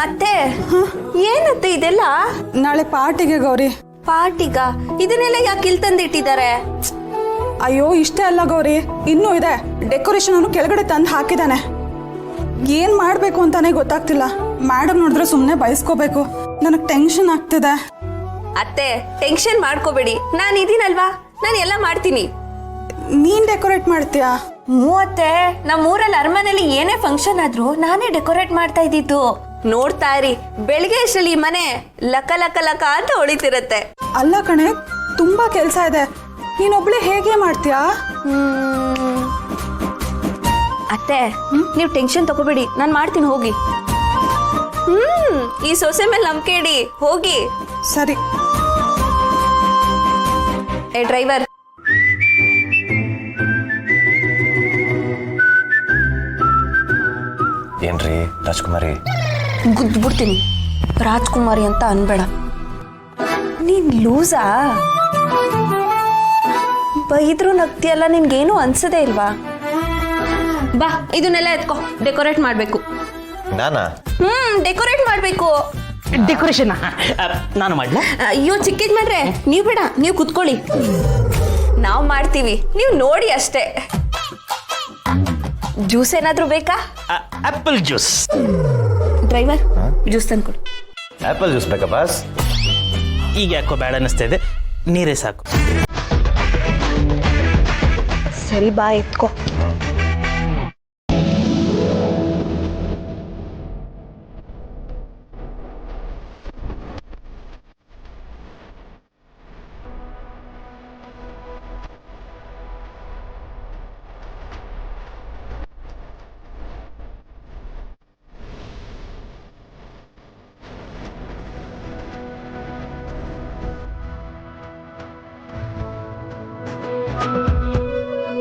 ಅತ್ತೆ ಏನತ್ತೆ ಇದೆಲ್ಲ? ನಾಳೆ ಪಾರ್ಟಿಗೆ ಗೌರಿ. ಪಾರ್ಟಿಗ? ಇದನ್ನೆಲ್ಲ ಯಾಕೆ ಇಲ್ಲಿ ತಂದಿಟ್ಟಿದ್ದಾರೆ? ಅಯ್ಯೋ ಇಷ್ಟೇ ಅಲ್ಲ ಗೌರಿ, ಇನ್ನೂ ಇದೆ. ಡೆಕೋರೇಷನ್ ಅವನು ಕೆಳಗಡೆ ತಂದು ಹಾಕಿದ್ದಾನೆ. ಏನ್ ಮಾಡ್ಬೇಕು ಅಂತಾನೆ ಗೊತ್ತಾಗ್ತಿಲ್ಲ. ಮೇಡಮ್ ನೋಡಿದ್ರೆ ಸುಮ್ಮನೆ ಬಯಸ್ಕೋಬೇಕು. ನನಗೆ ಟೆನ್ಷನ್ ಆಗ್ತಿದೆ. ಅತ್ತೆ ಟೆನ್ಷನ್ ಮಾಡ್ಕೋಬೇಡಿ, ನಾನು ಇದೀನಲ್ವಾ, ನಾನು ಎಲ್ಲ ಮಾಡ್ತೀನಿ. ನೀನ್ ಡೆಕೋರೇಟ್ ಮಾಡ್ತೀಯಾ? ಅತ್ತೆ ನಮ್ಮೂರಲ್ಲಿ ಅರಮನೆಯಲ್ಲಿ ಏನೇ ಫಂಕ್ಷನ್ ಆದ್ರೂ ನಾನೇ ಡೆಕೋರೇಟ್ ಮಾಡ್ತಾ ಇದ್ದಿದ್ದು. ನೋಡ್ತಾ ಇರಿ, ಬೆಳಿಗ್ಗೆ ಅಷ್ಟರಲ್ಲಿ ಈ ಮನೆ ಲಕ ಲಕ ಲಕ ಅಂತ ಹೊಳಿತಿರತ್ತೆ. ಅಲ್ಲ ಕಣೆ, ತುಂಬಾ ಕೆಲ್ಸ ಇದೆ. ನೀನೊಬ್ಳೆ ಹೇಗೆ ಮಾಡ್ತೀಯಾ? ಅತ್ತೆ ನೀವು ಟೆನ್ಷನ್ ತಗೋಬೇಡಿ, ನಾನು ಮಾಡ್ತೀನಿ ಹೋಗಿ. ಈ ಸೊಸೆ ಮೇಲೆ ನಂಬಿಕೆ ಇಡಿ, ಹೋಗಿ. ಸರಿ. ಏ ಡ್ರೈವರ್, ಏನ್ರಿ ರಾಜ್ಕುಮಾರಿ? ಗುದ್ಬಿಡ್ತೀನಿ. ರಾಜ್ಕುಮಾರಿ ಅಂತ ಅನ್ಬೇಡ. ನೀನ್ ಲೂಸಾ? ಬೈದ್ರು ನಗ್ತಿಯಲ್ಲ, ನಿನ್ಗೇನು ಅನ್ಸದೇ ಇಲ್ವಾ? ಬಾ ಇದನ್ನೆಲ್ಲ ಎತ್ಕೋ, ಡೆಕೋರೇಟ್ ಮಾಡ್ಬೇಕು. ನಾನಾ? ಡೆಕೋರೇಟ್ ಮಾಡ್ಬೇಕು. ಡೆಕೋರೇಷನ್ ನಾನು ಮಾಡ್ಲಾ? ಅಯ್ಯೋ ಚಿಕ್ಕ ಮಾಡ್ರೆ, ನೀವ್ ಬೇಡ, ನೀವು ಕುತ್ಕೊಳ್ಳಿ. ನಾವು ಮಾಡ್ತೀವಿ, ನೀವು ನೋಡಿ ಅಷ್ಟೇ. ಜ್ಯೂಸ್ ಏನಾದ್ರೂ ಬೇಕಾ? Apple juice. ಡ್ರೈವರ್ ಜ್ಯೂಸ್ ತಂದ್ಕೊಡು. ಆಪಲ್ ಜ್ಯೂಸ್ ಬೇಕಾ ಬಾಸ್? ಈಗ ಯಾಕೋ ಬೇಡ ಅನ್ನಿಸ್ತಾ ಇದೆ, ನೀರೇ ಸಾಕು. ಸರಿ ಬಾ ಎತ್ಕೋ.